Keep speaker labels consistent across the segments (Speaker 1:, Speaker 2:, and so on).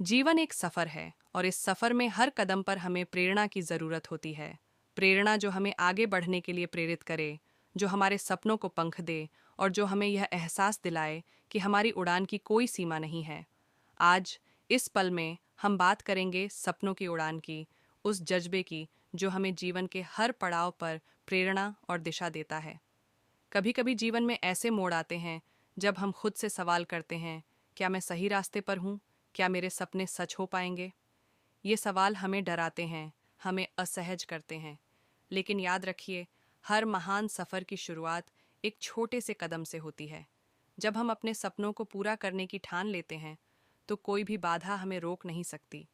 Speaker 1: जीवन एक सफ़र है और इस सफ़र में हर कदम पर हमें प्रेरणा की ज़रूरत होती है। प्रेरणा जो हमें आगे बढ़ने के लिए प्रेरित करे, जो हमारे सपनों को पंख दे और जो हमें यह एहसास दिलाए कि हमारी उड़ान की कोई सीमा नहीं है। आज इस पल में हम बात करेंगे सपनों की उड़ान की, उस जज्बे की जो हमें जीवन के हर पड़ाव पर प्रेरणा और दिशा देता है। कभी कभी जीवन में ऐसे मोड़ आते हैं जब हम खुद से सवाल करते हैं, क्या मैं सही रास्ते पर हूँ? क्या मेरे सपने सच हो पाएंगे? ये सवाल हमें डराते हैं, हमें असहज करते हैं। लेकिन याद रखिए, हर महान सफ़र की शुरुआत एक छोटे से कदम से होती है। जब हम अपने सपनों को पूरा करने की ठान लेते हैं, तो कोई भी बाधा हमें रोक नहीं सकती।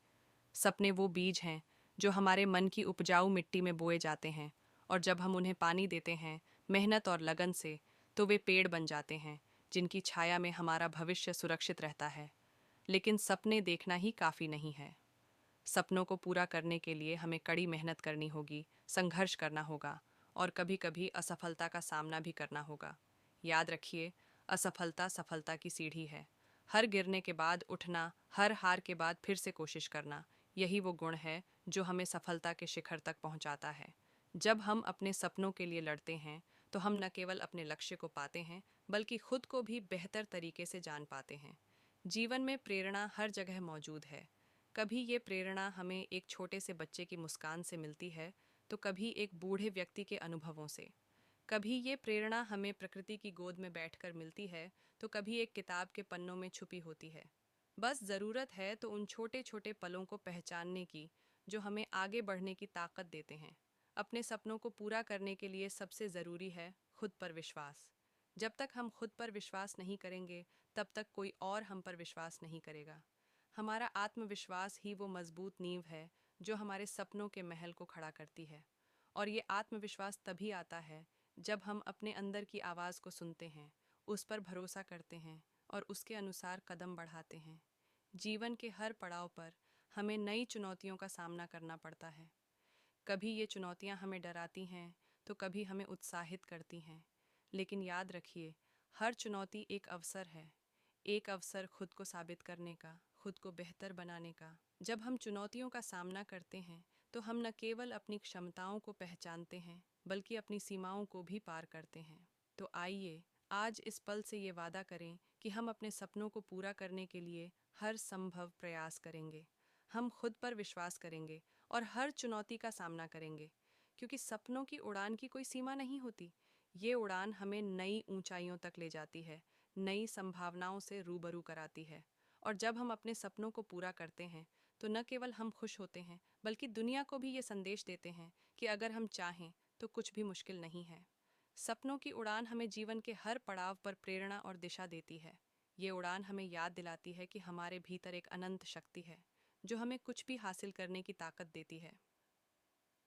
Speaker 1: सपने वो बीज हैं जो हमारे मन की उपजाऊ मिट्टी में बोए जाते हैं, और जब हम उन्हें पानी देते हैं, मेहनत और लगन से, तो वे पेड़ बन जाते हैं जिनकी छाया में हमारा भविष्य सुरक्षित रहता है। लेकिन सपने देखना ही काफ़ी नहीं है। सपनों को पूरा करने के लिए हमें कड़ी मेहनत करनी होगी, संघर्ष करना होगा और कभी-कभी असफलता का सामना भी करना होगा। याद रखिए, असफलता सफलता की सीढ़ी है। हर गिरने के बाद उठना, हर हार के बाद फिर से कोशिश करना, यही वो गुण है जो हमें सफलता के शिखर तक पहुंचाता है। जब हम अपने सपनों के लिए लड़ते हैं, तो हम न केवल अपने लक्ष्य को पाते हैं, बल्कि खुद को भी बेहतर तरीके से जान पाते हैं। जीवन में प्रेरणा हर जगह मौजूद है। कभी ये प्रेरणा हमें एक छोटे से बच्चे की मुस्कान से मिलती है, तो कभी एक बूढ़े व्यक्ति के अनुभवों से। कभी ये प्रेरणा हमें प्रकृति की गोद में बैठकर मिलती है, तो कभी एक किताब के पन्नों में छुपी होती है। बस ज़रूरत है तो उन छोटे छोटे पलों को पहचानने की, जो हमें आगे बढ़ने की ताकत देते हैं। अपने सपनों को पूरा करने के लिए सबसे ज़रूरी है खुद पर विश्वास। जब तक हम खुद पर विश्वास नहीं करेंगे, तब तक कोई और हम पर विश्वास नहीं करेगा। हमारा आत्मविश्वास ही वो मजबूत नींव है जो हमारे सपनों के महल को खड़ा करती है। और ये आत्मविश्वास तभी आता है जब हम अपने अंदर की आवाज़ को सुनते हैं, उस पर भरोसा करते हैं और उसके अनुसार कदम बढ़ाते हैं। जीवन के हर पड़ाव पर हमें नई चुनौतियों का सामना करना पड़ता है। कभी ये चुनौतियां हमें डराती हैं, तो कभी हमें उत्साहित करती हैं। लेकिन याद रखिए, हर चुनौती एक अवसर है, एक अवसर खुद को साबित करने का, खुद को बेहतर बनाने का। जब हम चुनौतियों का सामना करते हैं, तो हम न केवल अपनी क्षमताओं को पहचानते हैं, बल्कि अपनी सीमाओं को भी पार करते हैं। तो आइए आज इस पल से ये वादा करें कि हम अपने सपनों को पूरा करने के लिए हर संभव प्रयास करेंगे। हम खुद पर विश्वास करेंगे और हर चुनौती का सामना करेंगे, क्योंकि सपनों की उड़ान की कोई सीमा नहीं होती। ये उड़ान हमें नई ऊंचाइयों तक ले जाती है, नई संभावनाओं से रूबरू कराती है। और जब हम अपने सपनों को पूरा करते हैं, तो न केवल हम खुश होते हैं, बल्कि दुनिया को भी ये संदेश देते हैं कि अगर हम चाहें तो कुछ भी मुश्किल नहीं है। सपनों की उड़ान हमें जीवन के हर पड़ाव पर प्रेरणा और दिशा देती है। ये उड़ान हमें याद दिलाती है कि हमारे भीतर एक अनंत शक्ति है जो हमें कुछ भी हासिल करने की ताकत देती है।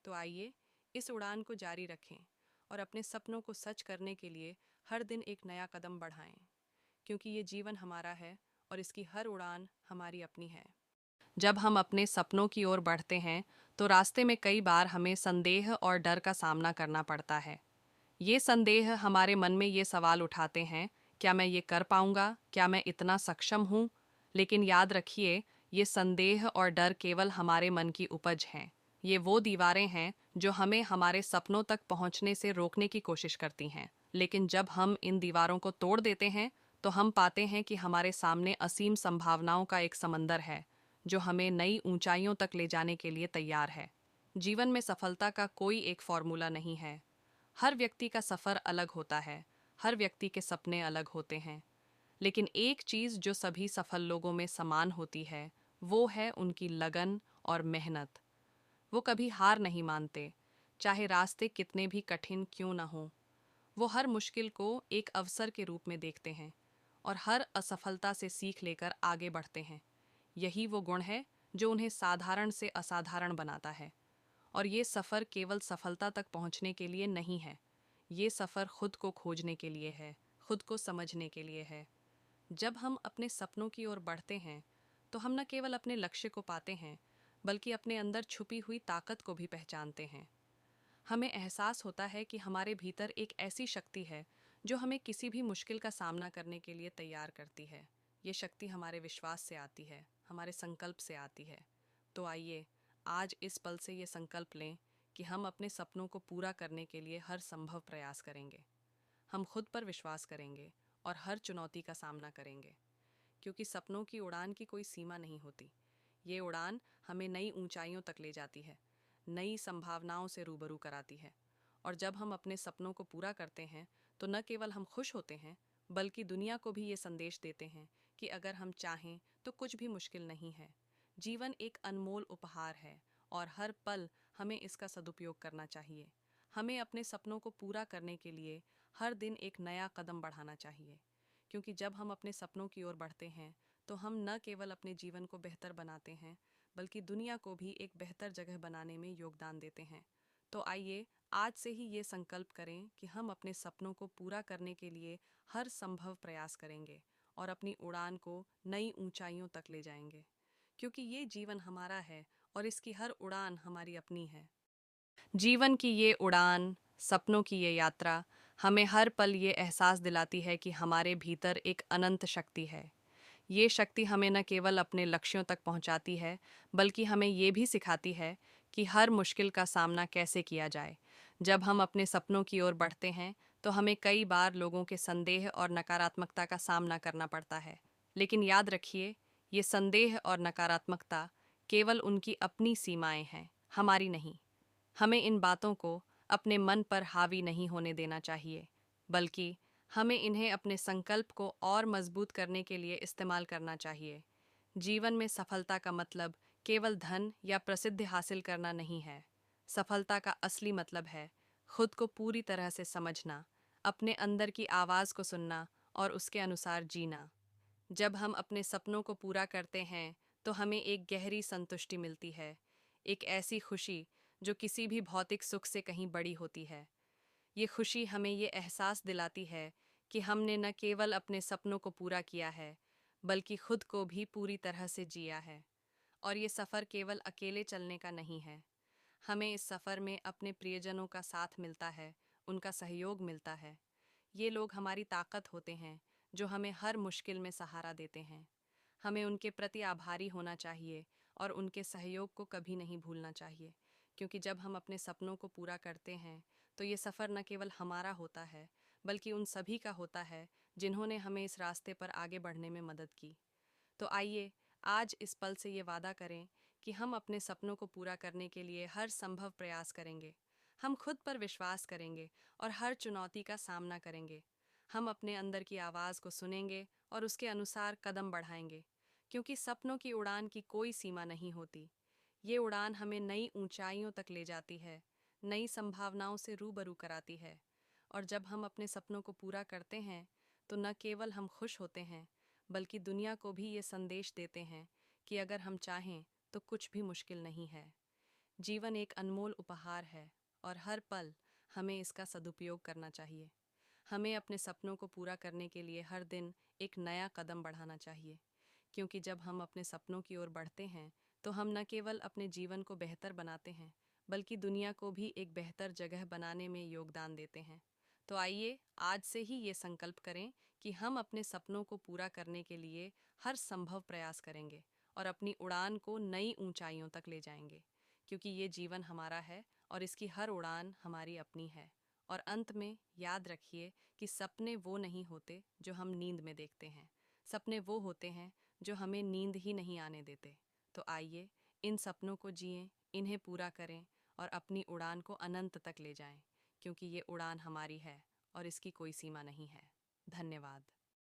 Speaker 1: तो आइए इस उड़ान को जारी रखें और अपने सपनों को सच करने के लिए हर दिन एक नया कदम बढ़ाएं, क्योंकि ये जीवन हमारा है और इसकी हर उड़ान हमारी अपनी है। जब हम अपने सपनों की ओर बढ़ते हैं, तो रास्ते में कई बार हमें संदेह और डर का सामना करना पड़ता है। ये संदेह हमारे मन में ये सवाल उठाते हैं, क्या मैं ये कर पाऊंगा? क्या मैं इतना सक्षम हूँ? लेकिन याद रखिए, ये संदेह और डर केवल हमारे मन की उपज हैं। ये वो दीवारें हैं जो हमें हमारे सपनों तक पहुंचने से रोकने की कोशिश करती हैं। लेकिन जब हम इन दीवारों को तोड़ देते हैं, तो हम पाते हैं कि हमारे सामने असीम संभावनाओं का एक समंदर है जो हमें नई ऊंचाइयों तक ले जाने के लिए तैयार है। जीवन में सफलता का कोई एक फॉर्मूला नहीं है। हर व्यक्ति का सफ़र अलग होता है, हर व्यक्ति के सपने अलग होते हैं। लेकिन एक चीज़ जो सभी सफल लोगों में समान होती है, वो है उनकी लगन और मेहनत। वो कभी हार नहीं मानते, चाहे रास्ते कितने भी कठिन क्यों न हों। वो हर मुश्किल को एक अवसर के रूप में देखते हैं और हर असफलता से सीख लेकर आगे बढ़ते हैं। यही वो गुण है जो उन्हें साधारण से असाधारण बनाता है। और ये सफ़र केवल सफलता तक पहुंचने के लिए नहीं है। ये सफ़र खुद को खोजने के लिए है, खुद को समझने के लिए है। जब हम अपने सपनों की ओर बढ़ते हैं, तो हम न केवल अपने लक्ष्य को पाते हैं, बल्कि अपने अंदर छुपी हुई ताकत को भी पहचानते हैं। हमें एहसास होता है कि हमारे भीतर एक ऐसी शक्ति है जो हमें किसी भी मुश्किल का सामना करने के लिए तैयार करती है। ये शक्ति हमारे विश्वास से आती है, हमारे संकल्प से आती है। तो आइए आज इस पल से ये संकल्प लें कि हम अपने सपनों को पूरा करने के लिए हर संभव प्रयास करेंगे। हम खुद पर विश्वास करेंगे और हर चुनौती का सामना करेंगे, क्योंकि सपनों की उड़ान की कोई सीमा नहीं होती। ये उड़ान हमें नई ऊंचाइयों तक ले जाती है, नई संभावनाओं से रूबरू कराती है। और जब हम अपने सपनों को पूरा करते हैं तो न केवल हम खुश होते हैं, बल्कि दुनिया को भी ये संदेश देते हैं कि अगर हम चाहें तो कुछ भी मुश्किल नहीं है। जीवन एक अनमोल उपहार है और हर पल हमें इसका सदुपयोग करना चाहिए। हमें अपने सपनों को पूरा करने के लिए हर दिन एक नया कदम बढ़ाना चाहिए, क्योंकि जब हम अपने सपनों की ओर बढ़ते हैं तो हम न केवल अपने जीवन को बेहतर बनाते हैं, बल्कि दुनिया को भी एक बेहतर जगह बनाने में योगदान देते हैं। तो आइए आज से ही ये संकल्प करें कि हम अपने सपनों को पूरा करने के लिए हर संभव प्रयास करेंगे और अपनी उड़ान को नई ऊंचाइयों तक ले जाएंगे, क्योंकि ये जीवन हमारा है और इसकी हर उड़ान हमारी अपनी है। जीवन की ये उड़ान, सपनों की ये यात्रा हमें हर पल ये एहसास दिलाती है कि हमारे भीतर एक अनंत शक्ति है। ये शक्ति हमें न केवल अपने लक्ष्यों तक पहुंचाती है, बल्कि हमें ये भी सिखाती है कि हर मुश्किल का सामना कैसे किया जाए। जब हम अपने सपनों की ओर बढ़ते हैं तो हमें कई बार लोगों के संदेह और नकारात्मकता का सामना करना पड़ता है। लेकिन याद रखिए, ये संदेह और नकारात्मकता केवल उनकी अपनी सीमाएं हैं, हमारी नहीं। हमें इन बातों को अपने मन पर हावी नहीं होने देना चाहिए, बल्कि हमें इन्हें अपने संकल्प को और मजबूत करने के लिए इस्तेमाल करना चाहिए। जीवन में सफलता का मतलब केवल धन या प्रसिद्धि हासिल करना नहीं है। सफलता का असली मतलब है खुद को पूरी तरह से समझना, अपने अंदर की आवाज़ को सुनना और उसके अनुसार जीना। जब हम अपने सपनों को पूरा करते हैं तो हमें एक गहरी संतुष्टि मिलती है, एक ऐसी खुशी जो किसी भी भौतिक सुख से कहीं बड़ी होती है। ये खुशी हमें ये एहसास दिलाती है कि हमने न केवल अपने सपनों को पूरा किया है, बल्कि खुद को भी पूरी तरह से जिया है। और ये सफ़र केवल अकेले चलने का नहीं है। हमें इस सफ़र में अपने प्रियजनों का साथ मिलता है, उनका सहयोग मिलता है। ये लोग हमारी ताकत होते हैं जो हमें हर मुश्किल में सहारा देते हैं। हमें उनके प्रति आभारी होना चाहिए और उनके सहयोग को कभी नहीं भूलना चाहिए, क्योंकि जब हम अपने सपनों को पूरा करते हैं तो ये सफ़र न केवल हमारा होता है, बल्कि उन सभी का होता है जिन्होंने हमें इस रास्ते पर आगे बढ़ने में मदद की। तो आइए आज इस पल से ये वादा करें कि हम अपने सपनों को पूरा करने के लिए हर संभव प्रयास करेंगे। हम खुद पर विश्वास करेंगे और हर चुनौती का सामना करेंगे। हम अपने अंदर की आवाज़ को सुनेंगे और उसके अनुसार कदम बढ़ाएंगे, क्योंकि सपनों की उड़ान की कोई सीमा नहीं होती। ये उड़ान हमें नई ऊंचाइयों तक ले जाती है, नई संभावनाओं से रूबरू कराती है। और जब हम अपने सपनों को पूरा करते हैं तो न केवल हम खुश होते हैं, बल्कि दुनिया को भी ये संदेश देते हैं कि अगर हम चाहें तो कुछ भी मुश्किल नहीं है। जीवन एक अनमोल उपहार है और हर पल हमें इसका सदुपयोग करना चाहिए। हमें अपने सपनों को पूरा करने के लिए हर दिन एक नया कदम बढ़ाना चाहिए, क्योंकि जब हम अपने सपनों की ओर बढ़ते हैं तो हम न केवल अपने जीवन को बेहतर बनाते हैं, बल्कि दुनिया को भी एक बेहतर जगह बनाने में योगदान देते हैं। तो आइए आज से ही ये संकल्प करें कि हम अपने सपनों को पूरा करने के लिए हर संभव प्रयास करेंगे और अपनी उड़ान को नई ऊंचाइयों तक ले जाएंगे, क्योंकि ये जीवन हमारा है और इसकी हर उड़ान हमारी अपनी है। और अंत में याद रखिए कि सपने वो नहीं होते जो हम नींद में देखते हैं। सपने वो होते हैं जो हमें नींद ही नहीं आने देते। तो आइए इन सपनों को जिएं, इन्हें पूरा करें और अपनी उड़ान को अनंत तक ले जाएं, क्योंकि ये उड़ान हमारी है और इसकी कोई सीमा नहीं है। धन्यवाद।